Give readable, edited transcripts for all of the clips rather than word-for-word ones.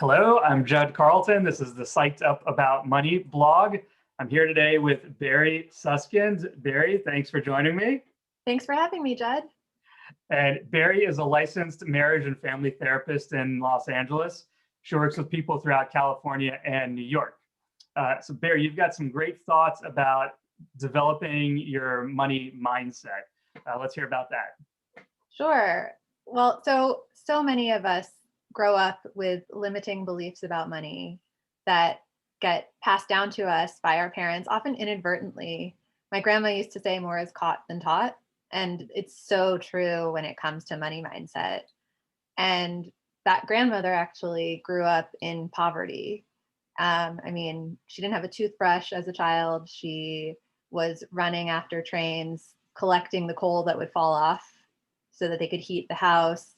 Hello, I'm Judd Carlton. This is the Psyched Up About Money blog. I'm here today with Barrie Sueskind. Barrie, thanks for joining me. Thanks for having me, Judd. And Barrie is a licensed marriage and family therapist in Los Angeles. She works with people throughout California and New York. So Barrie, you've got some great thoughts about developing your money mindset. Let's hear about that. Sure. Well, so many of us grow up with limiting beliefs about money that get passed down to us by our parents, often inadvertently. My grandma used to say more is caught than taught. And it's so true when it comes to money mindset. And that grandmother actually grew up in poverty. She didn't have a toothbrush as a child. She was running after trains, collecting the coal that would fall off so that they could heat the house.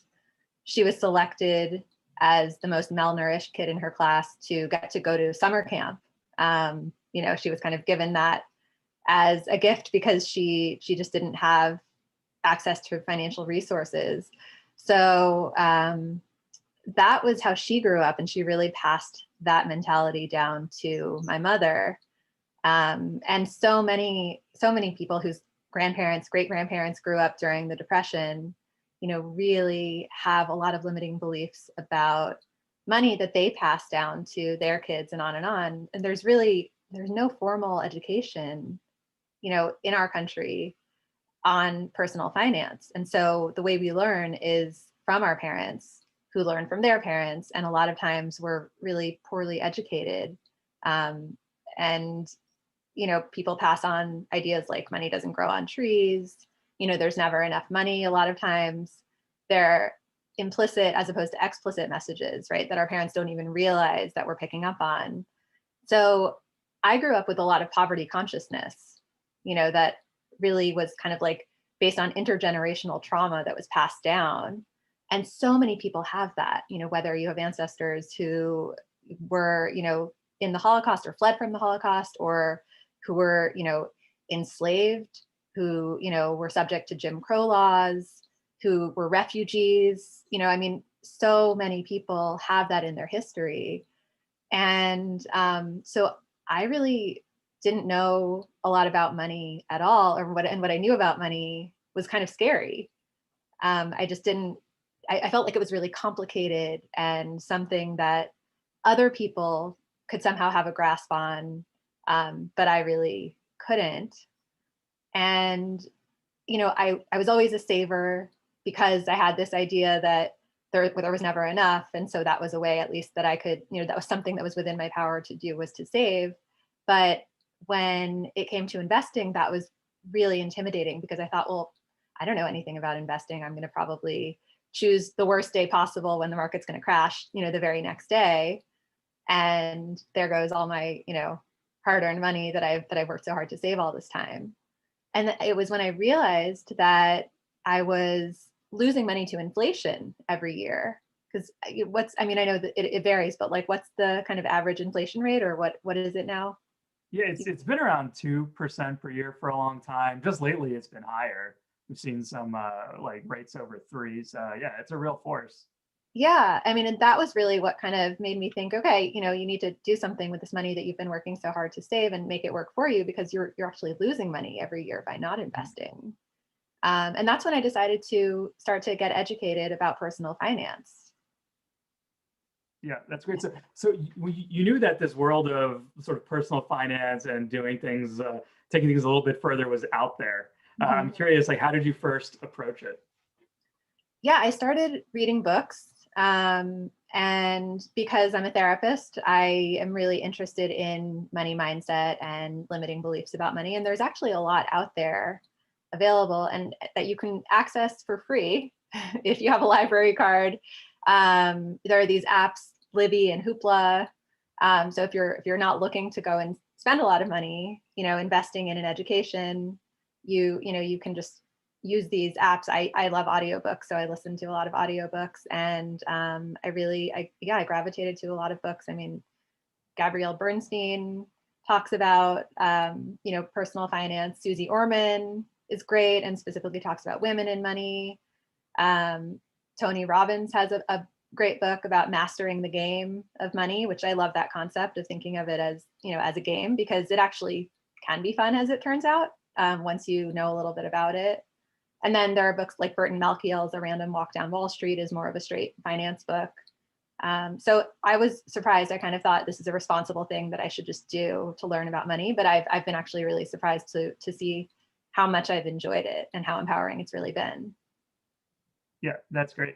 She was selected as the most malnourished kid in her class to get to go to summer camp. She was kind of given that as a gift because she just didn't have access to financial resources. So that was how she grew up, and she really passed that mentality down to my mother. And so many people whose grandparents, great grandparents grew up during the Depression, really have a lot of limiting beliefs about money that they pass down to their kids and on and on. And there's no formal education, in our country on personal finance. And so the way we learn is from our parents who learn from their parents. And a lot of times we're really poorly educated. People pass on ideas like money doesn't grow on trees. There's never enough money. A lot of times they're implicit as opposed to explicit messages, right? That our parents don't even realize that we're picking up on. So I grew up with a lot of poverty consciousness, that really was kind of like based on intergenerational trauma that was passed down. And so many people have that, whether you have ancestors who were, in the Holocaust or fled from the Holocaust, or who were, enslaved, who, were subject to Jim Crow laws, who were refugees, so many people have that in their history. And so I really didn't know a lot about money at all, what I knew about money was kind of scary. I felt like it was really complicated and something that other people could somehow have a grasp on, but I really couldn't. And, I was always a saver because I had this idea that there was never enough. And so that was a way, at least, that I could, that was something that was within my power to do, was to save. But when it came to investing, that was really intimidating because I thought, well, I don't know anything about investing. I'm going to probably choose the worst day possible when the market's going to crash, the very next day. And there goes all my, hard-earned money that I've worked so hard to save all this time. And it was when I realized that I was losing money to inflation every year. Because I know that it varies, but like, what's the kind of average inflation rate, or what is it now? Yeah, it's been around 2% per year for a long time. Just lately, it's been higher. We've seen some rates over 3. So yeah, it's a real force. Yeah, and that was really what kind of made me think, okay, you need to do something with this money that you've been working so hard to save and make it work for you, because you're actually losing money every year by not investing. And that's when I decided to start to get educated about personal finance. Yeah, that's great. So you knew that this world of sort of personal finance and doing things, taking things a little bit further was out there. I'm curious, how did you first approach it? Yeah, I started reading books. And because I'm a therapist, I am really interested in money mindset and limiting beliefs about money. And there's actually a lot out there available and that you can access for free if you have a library card. There are these apps, Libby and Hoopla. So if you're not looking to go and spend a lot of money, investing in an education, you can just use these apps. I love audiobooks, so I listen to a lot of audiobooks, and I gravitated to a lot of books. Gabrielle Bernstein talks about personal finance. Susie Orman is great and specifically talks about women and money. Tony Robbins has a great book about mastering the game of money, which I love that concept of thinking of it as, as a game, because it actually can be fun as it turns out, once you know a little bit about it. And then there are books like Burton Malkiel's A Random Walk Down Wall Street is more of a straight finance book. So I was surprised. I kind of thought this is a responsible thing that I should just do to learn about money, but I've been actually really surprised to see how much I've enjoyed it and how empowering it's really been. Yeah, that's great.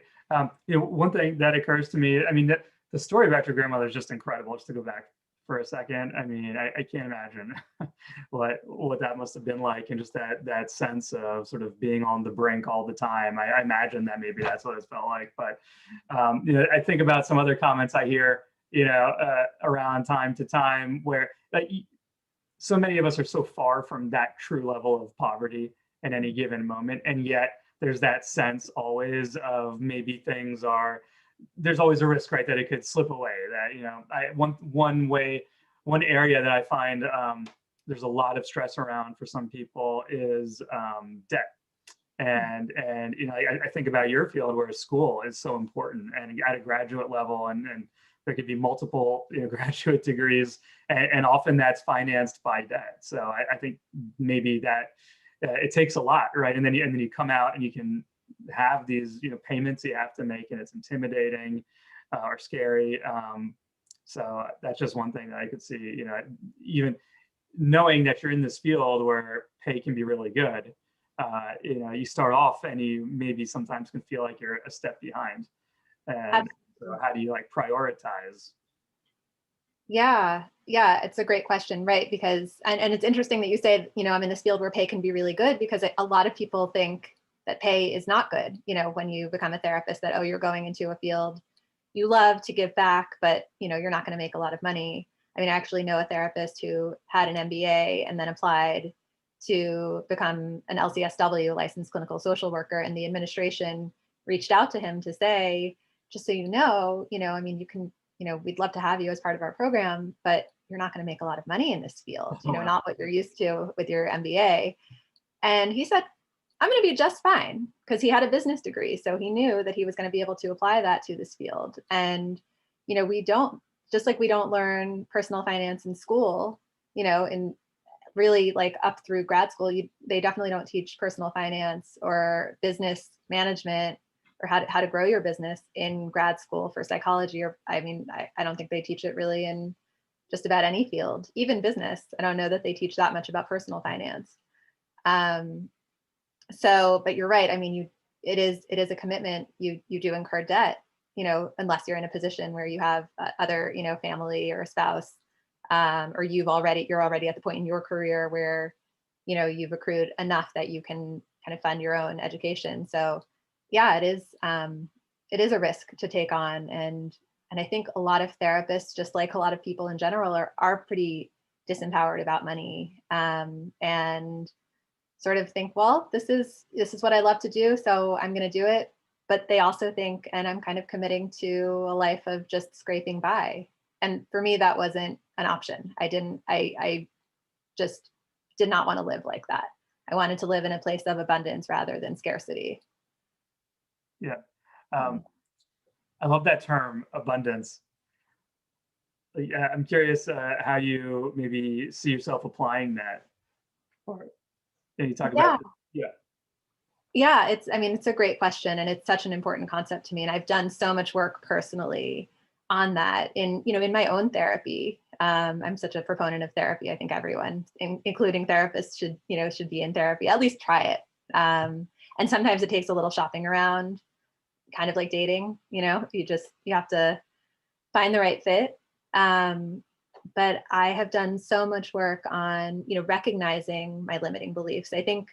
One thing that occurs to me, I mean, the story about your grandmother is just incredible. Just to go back for a second, I mean, I can't imagine what that must have been like, and just that sense of sort of being on the brink all the time. I imagine that maybe that's what it felt like. But I think about some other comments I hear, around time to time, where so many of us are so far from that true level of poverty at any given moment, and yet there's that sense always of maybe there's always a risk, right, that it could slip away. That, one area that I find there's a lot of stress around for some people is debt. And I think about your field where school is so important, and at a graduate level, and there could be multiple graduate degrees, and often that's financed by debt. So I think maybe that it takes a lot, right? And then you come out and you can have these payments you have to make, and it's intimidating or scary. So that's just one thing that I could see. Even knowing that you're in this field where pay can be really good, you start off and you maybe sometimes can feel like you're a step behind. And so how do you prioritize? Yeah, it's a great question, right? Because, and it's interesting that you say, I'm in this field where pay can be really good, because a lot of people think that pay is not good, when you become a therapist, that, oh, you're going into a field you love to give back, but, you're not going to make a lot of money. I mean, I actually know a therapist who had an MBA and then applied to become an LCSW, licensed clinical social worker, and the administration reached out to him to say, just so I mean, you can, we'd love to have you as part of our program, but you're not going to make a lot of money in this field, not what you're used to with your MBA. And he said, I'm going to be just fine, because he had a business degree. So he knew that he was going to be able to apply that to this field. And, we don't, just like we don't learn personal finance in school, in really up through grad school, they definitely don't teach personal finance or business management or how to grow your business in grad school for psychology. Or, I mean, I don't think they teach it really in just about any field, even business. I don't know that they teach that much about personal finance. But you're right. I mean, it is a commitment. You do incur debt, unless you're in a position where you have other, family or a spouse, or you're already at the point in your career where, you've accrued enough that you can kind of fund your own education. So yeah, it is a risk to take on. And I think a lot of therapists, just like a lot of people in general, are pretty disempowered about money, and sort of think, well, this is what I love to do, so I'm going to do it. But they also think, and I'm kind of committing to a life of just scraping by. And for me, that wasn't an option. I just did not want to live like that. I wanted to live in a place of abundance rather than scarcity. Yeah. I love that term, abundance. I'm curious how you maybe see yourself applying that. Can you talk about it? Yeah, it's a great question, and it's such an important concept to me. And I've done so much work personally on that in my own therapy. I'm such a proponent of therapy. I think everyone, including therapists, should be in therapy, at least try it. And sometimes it takes a little shopping around, kind of like dating, you have to find the right fit. But I have done so much work on, recognizing my limiting beliefs. I think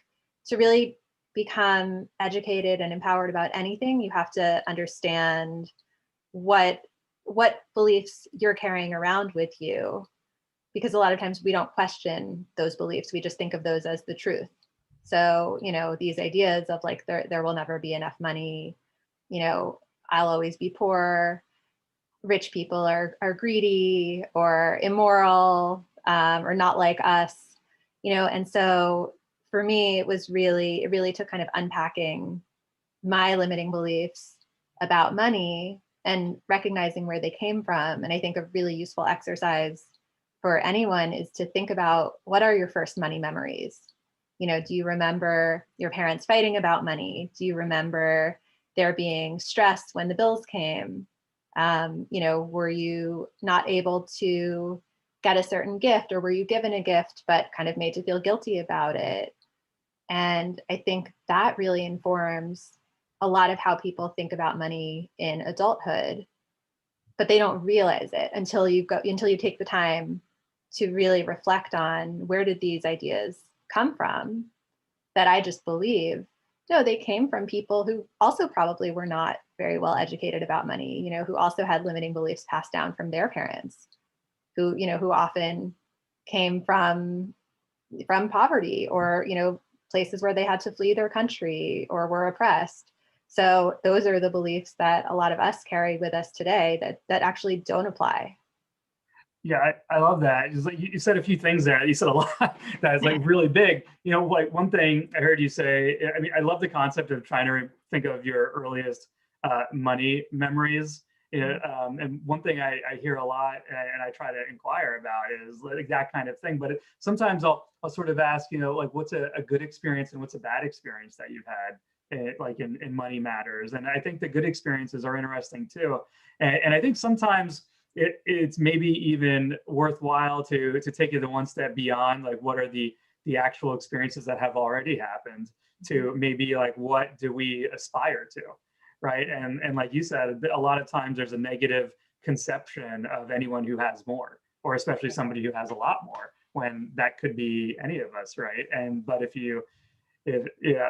to really become educated and empowered about anything, you have to understand what beliefs you're carrying around with you, because a lot of times we don't question those beliefs. We just think of those as the truth. So, these ideas of there will never be enough money, I'll always be poor, rich people are greedy or immoral, or not like us, and so for me, it really took kind of unpacking my limiting beliefs about money and recognizing where they came from. And I think a really useful exercise for anyone is to think about, what are your first money memories? Do you remember your parents fighting about money? Do you remember there being stress when the bills came? Were you not able to get a certain gift, or were you given a gift but kind of made to feel guilty about it? And I think that really informs a lot of how people think about money in adulthood, but they don't realize it until you take the time to really reflect on, where did these ideas come from that I just believe? No, they came from people who also probably were not very well educated about money, who also had limiting beliefs passed down from their parents, who often came from poverty, or, places where they had to flee their country or were oppressed. So those are the beliefs that a lot of us carry with us today that actually don't apply. Yeah, I love that. Just like you said a few things there. You said a lot that is like really big. Like one thing I heard you say, I mean, I love the concept of trying to think of your earliest money memories. And one thing I hear a lot, and I try to inquire about, is like that kind of thing. But sometimes I'll sort of ask, like, what's a good experience and what's a bad experience that you've had, like in money matters. And I think the good experiences are interesting too. And I think sometimes it's maybe even worthwhile to take it one step beyond, like, what are the actual experiences that have already happened, to maybe like, what do we aspire to, right? And like you said, a lot of times there's a negative conception of anyone who has more, or especially somebody who has a lot more, when that could be any of us, right? But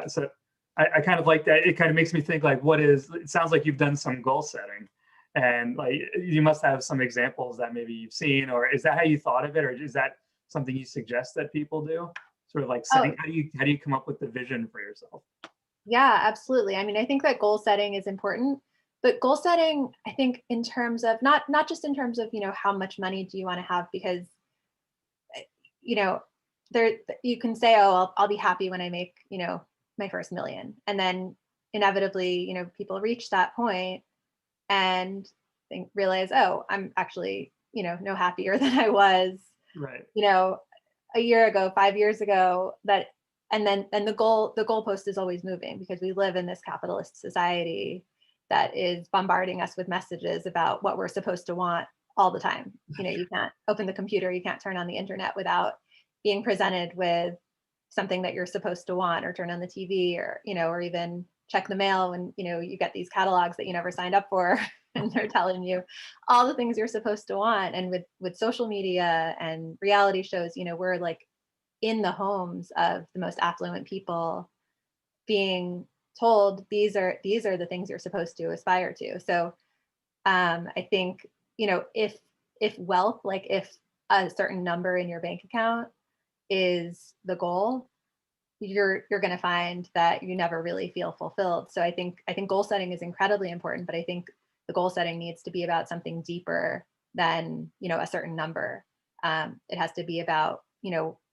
so I kind of like that. It kind of makes me think, like, it sounds like you've done some goal setting. And like, you must have some examples that maybe you've seen, or is that how you thought of it, or is that something you suggest that people do? Sort of like setting, how do you come up with the vision for yourself? Yeah, absolutely. I mean, I think that goal setting is important, but goal setting, I think, in terms of not just in terms of, how much money do you want to have, because, there, you can say, oh, I'll be happy when I make, my first million. And then inevitably, people reach that point and realize, oh, I'm actually, no happier than I was, Right. A year ago, 5 years ago. And the goalpost is always moving, because we live in this capitalist society that is bombarding us with messages about what we're supposed to want all the time. You can't open the computer, you can't turn on the internet without being presented with something that you're supposed to want, or turn on the TV, or, or even check the mail when, you get these catalogs that you never signed up for, and they're telling you all the things you're supposed to want. And with social media and reality shows, we're like in the homes of the most affluent people, being told these are the things you're supposed to aspire to. So I think, if wealth, like if a certain number in your bank account is the goal, you're going to find that you never really feel fulfilled. So I think goal setting is incredibly important, but I think the goal setting needs to be about something deeper than, a certain number. It has to be about,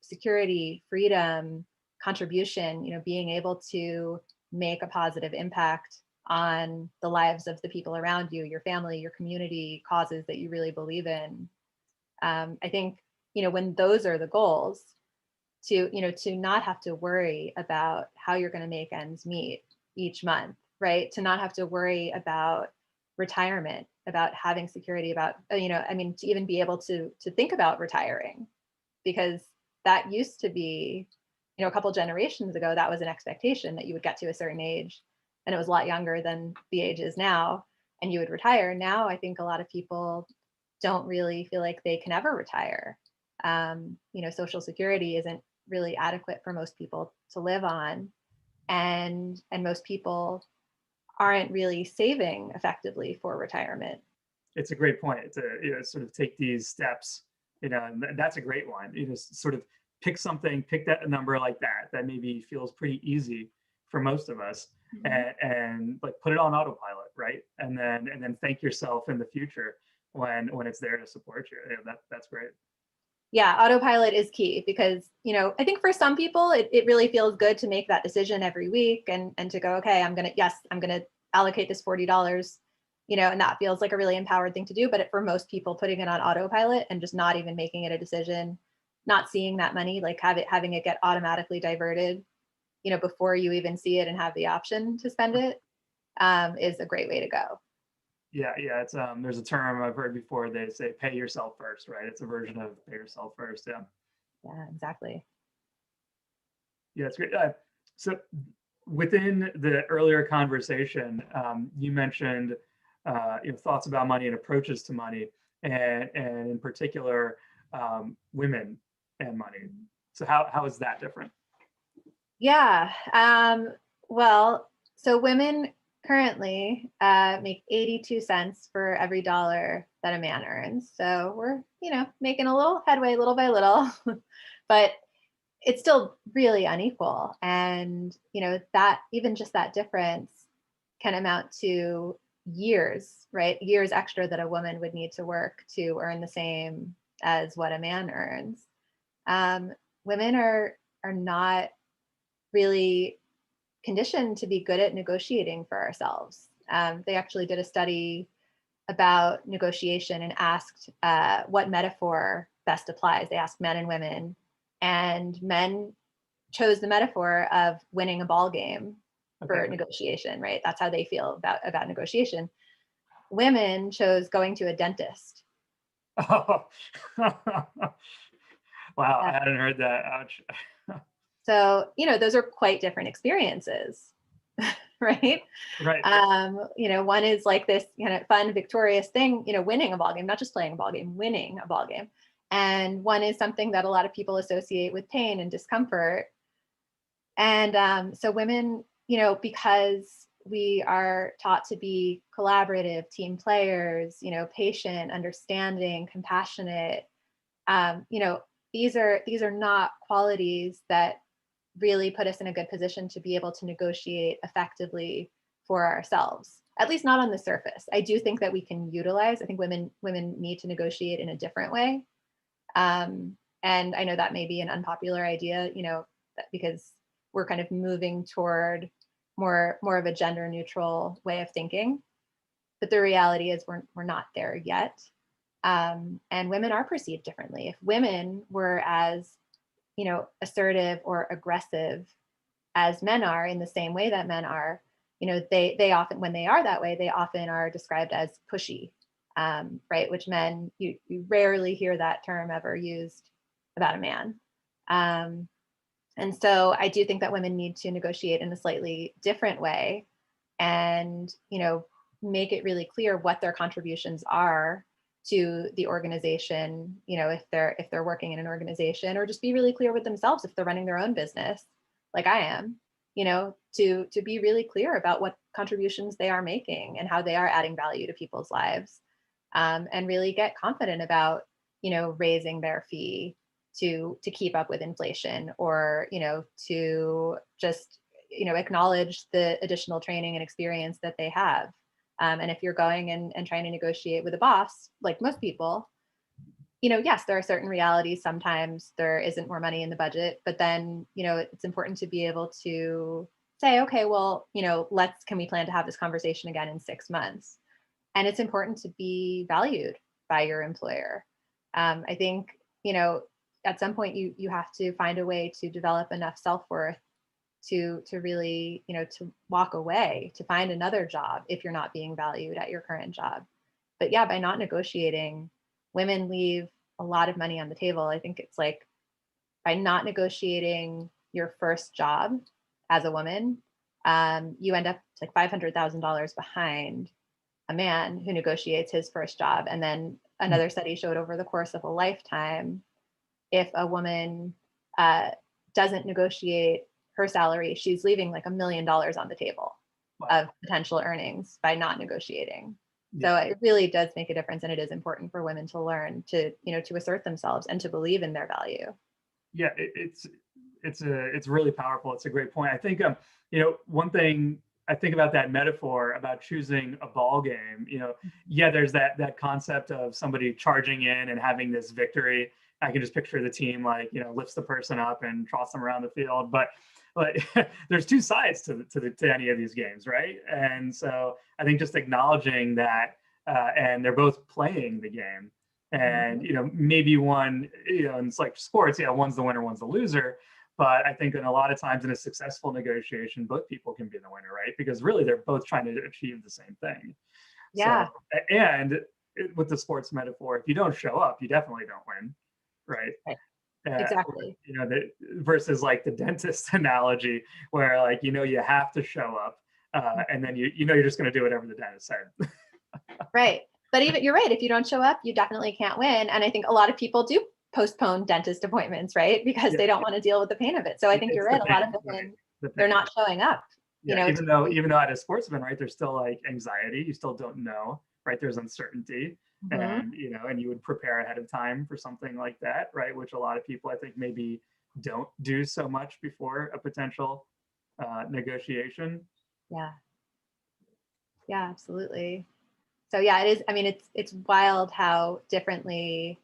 security, freedom, contribution, being able to make a positive impact on the lives of the people around you, your family, your community, causes that you really believe in. I think, when those are the goals, to not have to worry about how you're going to make ends meet each month, right? To not have to worry about retirement, about having security, about, to even be able to think about retiring, because that used to be, a couple generations ago, that was an expectation that you would get to a certain age, and it was a lot younger than the age is now, and you would retire. Now, I think a lot of people don't really feel like they can ever retire. Social Security isn't really adequate for most people to live on, and most people aren't really saving effectively for retirement. It's a great point to sort of take these steps, and that's a great one. Sort of pick that number like that maybe feels pretty easy for most of us, and like put it on autopilot, right? And then thank yourself in the future when it's there to support you. That's great. Yeah, autopilot is key, because, I think for some people, it really feels good to make that decision every week, and to go, okay, I'm going to allocate this $40 and that feels like a really empowered thing to do. But for most people, putting it on autopilot and just not even making it a decision, not seeing that money, like having it get automatically diverted, before you even see it and have the option to spend it, is a great way to go. Yeah, it's there's a term I've heard before. They say pay yourself first, right? It's a version of pay yourself first. Yeah. Yeah, exactly. Yeah, it's great. So within the earlier conversation, you mentioned thoughts about money and approaches to money, and in particular, women and money. So how is that different? Yeah. Well, so women currently make 82 cents for every dollar that a man earns. So we're, making a little headway little by little, but it's still really unequal. And, that even just that difference can amount to years, right? Years extra that a woman would need to work to earn the same as what a man earns. Women are not really conditioned to be good at negotiating for ourselves. They actually did a study about negotiation and asked what metaphor best applies. They asked men and women, and men chose the metaphor of winning a ball game for negotiation, right? That's how they feel about negotiation. Women chose going to a dentist. Oh. Wow, I hadn't heard that. Ouch. So, those are quite different experiences, right? Right. One is like this kind of fun, victorious thing, winning a ball game, not just playing a ball game, winning a ball game. And one is something that a lot of people associate with pain and discomfort. And so women, because we are taught to be collaborative team players, patient, understanding, compassionate, these are not qualities that really put us in a good position to be able to negotiate effectively for ourselves, at least not on the surface. I do think that we can utilize, I think women need to negotiate in a different way. And I know that may be an unpopular idea, because we're kind of moving toward more of a gender neutral way of thinking. But the reality is we're not there yet. And women are perceived differently. If women were as, assertive or aggressive as men are in the same way that men are, they often, when they are that way, they often are described as pushy, right? Which men, you rarely hear that term ever used about a man. And so I do think that women need to negotiate in a slightly different way and, make it really clear what their contributions are to the organization, if they're working in an organization, or just be really clear with themselves if they're running their own business, like I am, to be really clear about what contributions they are making and how they are adding value to people's lives, and really get confident about, raising their fee to keep up with inflation, or, to just, acknowledge the additional training and experience that they have. And if you're going and trying to negotiate with a boss, like most people, yes, there are certain realities. Sometimes there isn't more money in the budget, but then, it's important to be able to say, okay, well, can we plan to have this conversation again in 6 months? And it's important to be valued by your employer. I think, at some point you have to find a way to develop enough self-worth to really, to walk away, to find another job if you're not being valued at your current job. But yeah, by not negotiating, women leave a lot of money on the table. I think it's like by not negotiating your first job as a woman, you end up like $500,000 behind a man who negotiates his first job. And then another study showed over the course of a lifetime, if a woman doesn't negotiate her salary, she's leaving like $1 million on the table of potential earnings by not negotiating. So it really does make a difference, and it is important for women to learn to, to assert themselves and to believe in their value. Yeah, it's really powerful. It's a great point. I think one thing I think about that metaphor about choosing a ball game, there's that concept of somebody charging in and having this victory. I can just picture the team lifts the person up and trots them around the field. But like there's two sides to any of these games, right? And so I think just acknowledging that, and they're both playing the game, and maybe one, and it's like sports, one's the winner, one's the loser. But I think in a lot of times in a successful negotiation, both people can be the winner, right? Because really they're both trying to achieve the same thing. Yeah. So, and with the sports metaphor, if you don't show up, you definitely don't win, right? Right. Exactly. Versus like the dentist analogy, where like you have to show up, and then you're just going to do whatever the dentist said. Right. But even you're right. If you don't show up, you definitely can't win. And I think a lot of people do postpone dentist appointments, right? Because they don't want to deal with the pain of it. So I think you're right. A lot of women, they're not showing up. Even though at a sports event, right, there's still like anxiety. You still don't know, right? There's uncertainty, and and you would prepare ahead of time for something like that, right? Which a lot of people, I think, maybe don't do so much before a potential negotiation. Yeah. Yeah, absolutely. So yeah, it is. I mean, it's wild how differently,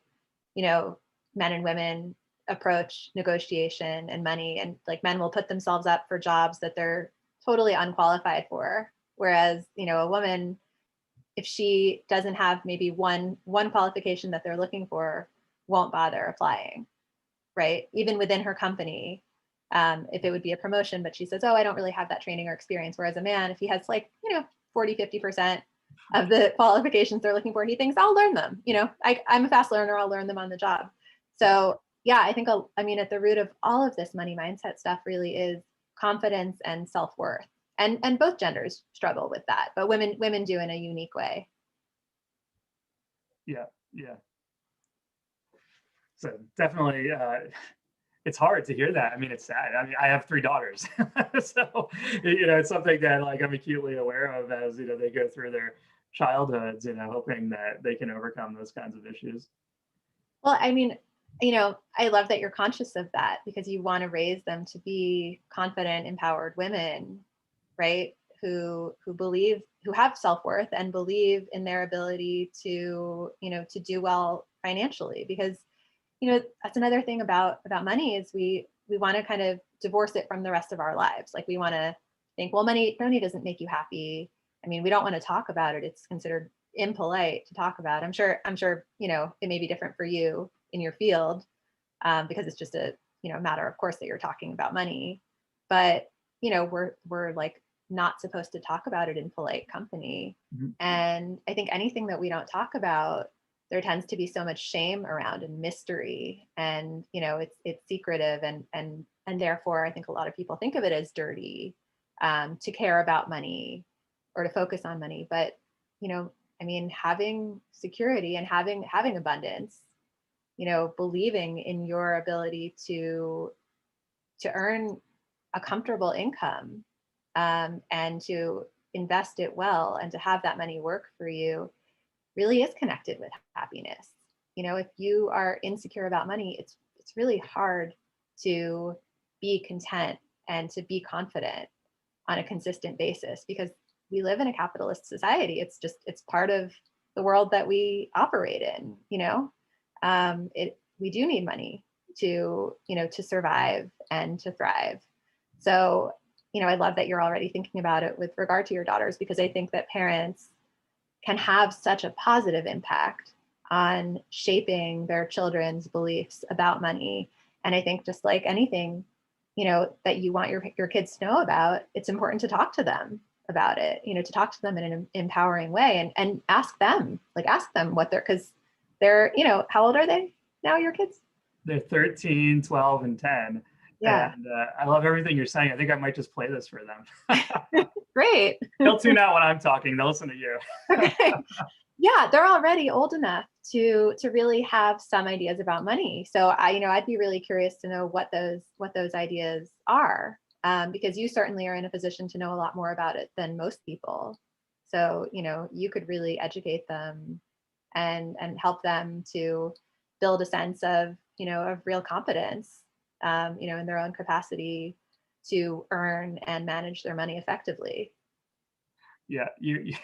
men and women approach negotiation and money. And like men will put themselves up for jobs that they're totally unqualified for. Whereas, a woman, if she doesn't have maybe one qualification that they're looking for, won't bother applying, right? Even within her company, if it would be a promotion, but she says, oh, I don't really have that training or experience. Whereas a man, if he has 40, 50% of the qualifications they're looking for, he thinks I'll learn them. I'm a fast learner. I'll learn them on the job. So yeah, I think, at the root of all of this money mindset stuff really is confidence and self-worth. And both genders struggle with that, but women do in a unique way. Yeah. So definitely, it's hard to hear that. I mean, it's sad. I mean, I have 3 daughters, so it's something that like I'm acutely aware of as they go through their childhoods, hoping that they can overcome those kinds of issues. Well, I mean, I love that you're conscious of that because you want to raise them to be confident, empowered women, right? Who have self-worth and believe in their ability to do well financially. Because that's another thing about money is we want to kind of divorce it from the rest of our lives. Like we want to think, well, money doesn't make you happy. I mean, we don't want to talk about it. It's considered impolite to talk about. I'm sure, it may be different for you in your field, because it's just a, matter of course that you're talking about money, but we're like not supposed to talk about it in polite company. Mm-hmm. And I think anything that we don't talk about, there tends to be so much shame around and mystery, and it's secretive, and therefore I think a lot of people think of it as dirty, to care about money or to focus on money. But having security and having abundance, believing in your ability to earn a comfortable income, and to invest it well and to have that money work for you, really is connected with happiness. If you are insecure about money, it's really hard to be content and to be confident on a consistent basis, because we live in a capitalist society. It's part of the world that we operate in. We do need money to survive and to thrive. So, I love that you're already thinking about it with regard to your daughters, because I think that parents can have such a positive impact on shaping their children's beliefs about money. And I think just like anything, that you want your kids to know about, it's important to talk to them about it, to talk to them in an empowering way, and ask them what because they're, how old are they now, your kids? They're 13, 12, and 10. Yeah. And I love everything you're saying. I think I might just play this for them. Great. They'll tune out when I'm talking. They'll listen to you. Okay. Yeah, they're already old enough to really have some ideas about money. So I'd be really curious to know what those ideas are, because you certainly are in a position to know a lot more about it than most people. So you could really educate them and help them to build a sense of of real competence, in their own capacity to earn and manage their money effectively. Yeah, you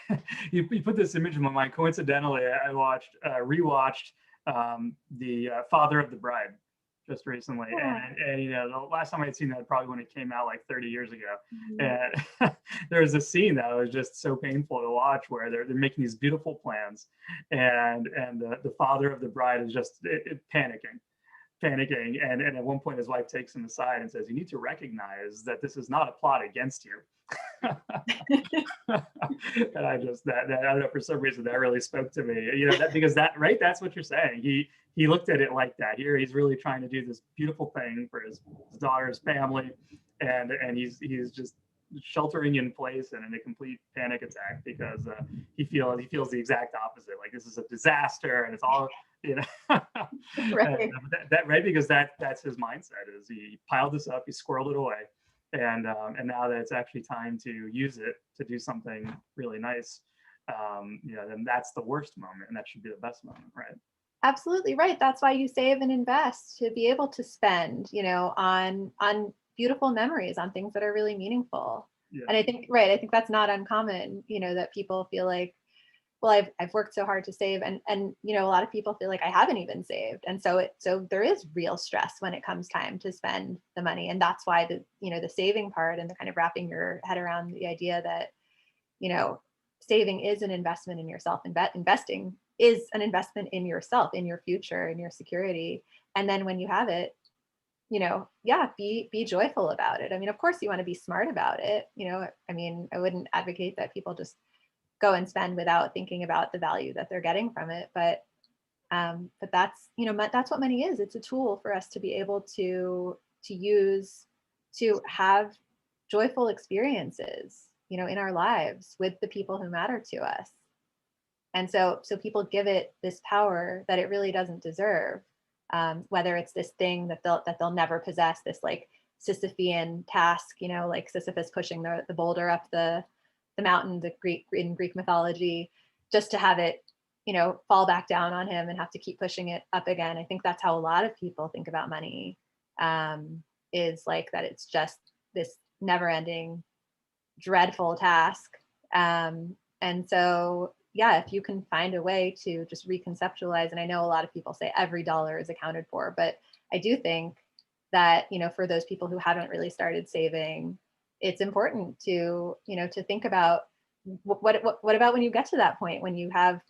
put this image in my mind. Coincidentally, I rewatched the Father of the Bride. just recently. Yeah. And you know, the last time I'd seen that probably when it came out like 30 years ago. Mhm. And there was a scene that was just so painful to watch where they're making these beautiful plans, and the father of the bride is just panicking. And at one point, his wife takes him aside and says, "You need to recognize that this is not a plot against you." And I just that I don't know, for some reason that really spoke to me. You know, that because that right, that's what you're saying. He looked at it like that. Here he's really trying to do this beautiful thing for his daughter's family, and he's just sheltering in place and in a complete panic attack because he feels the exact opposite. Like this is a disaster and it's all, you know. And Right. that right, because that's his mindset. Is he piled this up, he squirreled it away, and now that it's actually time to use it to do something really nice, you know, then that's the worst moment, and that should be the best moment, right? Absolutely right. That's why you save and invest, to be able to spend, on beautiful memories, on things that are really meaningful. Yeah, And I think, right, I think that's not uncommon, that people feel like, well, I've worked so hard to save, and a lot of people feel like I haven't even saved. And so there is real stress when it comes time to spend the money. And that's why the saving part and the kind of wrapping your head around the idea that, you know, saving is an investment in yourself. Investing is an investment in yourself, in your future, in your security. And then when you have it, yeah, be joyful about it. I mean, of course you want to be smart about it. I mean, I wouldn't advocate that people just go and spend without thinking about the value that they're getting from it. But that's, that's what money is. It's a tool for us to be able to use to have joyful experiences, in our lives with the people who matter to us. And so people give it this power that it really doesn't deserve. Whether it's this thing that they'll never possess, this like Sisyphean task, like Sisyphus pushing the boulder up the mountain, in Greek mythology, just to have it, fall back down on him and have to keep pushing it up again. I think that's how a lot of people think about money, is like that it's just this never-ending, dreadful task. And so, yeah, if you can find a way to just reconceptualize, and I know a lot of people say every dollar is accounted for, but I do think that, for those people who haven't really started saving, it's important to think about what about when you get to that point, when you have,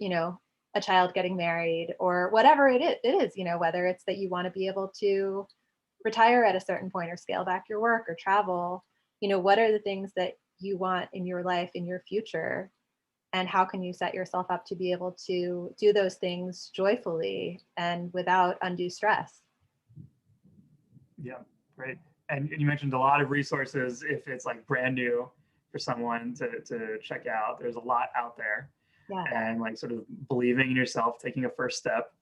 a child getting married or whatever it is, whether it's that you want to be able to retire at a certain point or scale back your work or travel, what are the things that you want in your life, in your future, and how can you set yourself up to be able to do those things joyfully and without undue stress. yeah, great. And you mentioned a lot of resources if it's like brand new for someone to check out. There's a lot out there, Yeah. and like sort of believing in yourself, taking a first step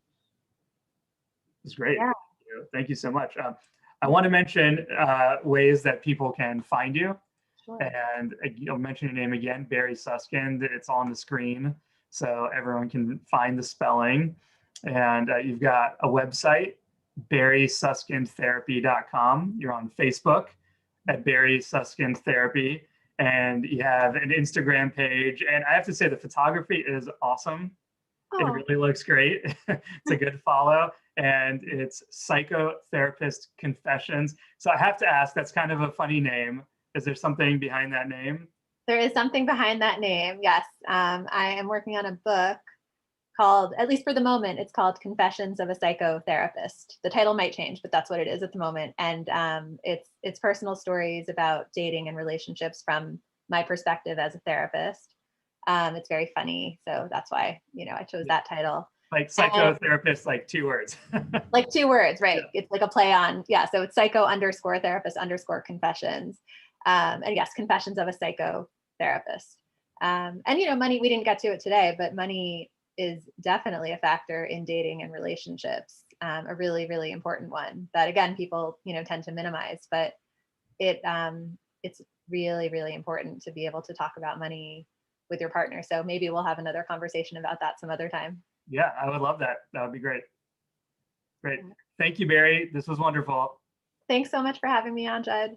is great. Yeah. Thank you so much. I want to mention ways that people can find you. Sure. And you'll mention your name again, Barrie Sueskind. It's on the screen so everyone can find the spelling. And you've got a website, barriesueskindtherapy.com. You're on Facebook at Barrie Sueskind Therapy. And you have an Instagram page. And I have to say, the photography is awesome. It Oh, really looks great. It's a good follow. And it's Psychotherapist Confessions. So I have to ask, that's kind of a funny name. Is there something behind that name? there is something behind that name. Yes. I am working on a book called, at least for the moment, it's called Confessions of a Psychotherapist. The title might change, but that's what it is at the moment. And it's personal stories about dating and relationships from my perspective as a therapist. It's very funny. So that's why, I chose that title. Like And psychotherapist, like 2 words. like 2 words, Yeah. right? It's like a play on, yeah. So it's psycho_therapist_confessions. And yes, confessions of a psychotherapist. And money, we didn't get to it today, but money is definitely a factor in dating and relationships. A really, really important one that, again, people, tend to minimize, but it's really, really important to be able to talk about money with your partner. So maybe we'll have another conversation about that some other time. Yeah, I would love that. That would be great. Great. Thank you, Barrie. This was wonderful. Thanks so much for having me on, Judd.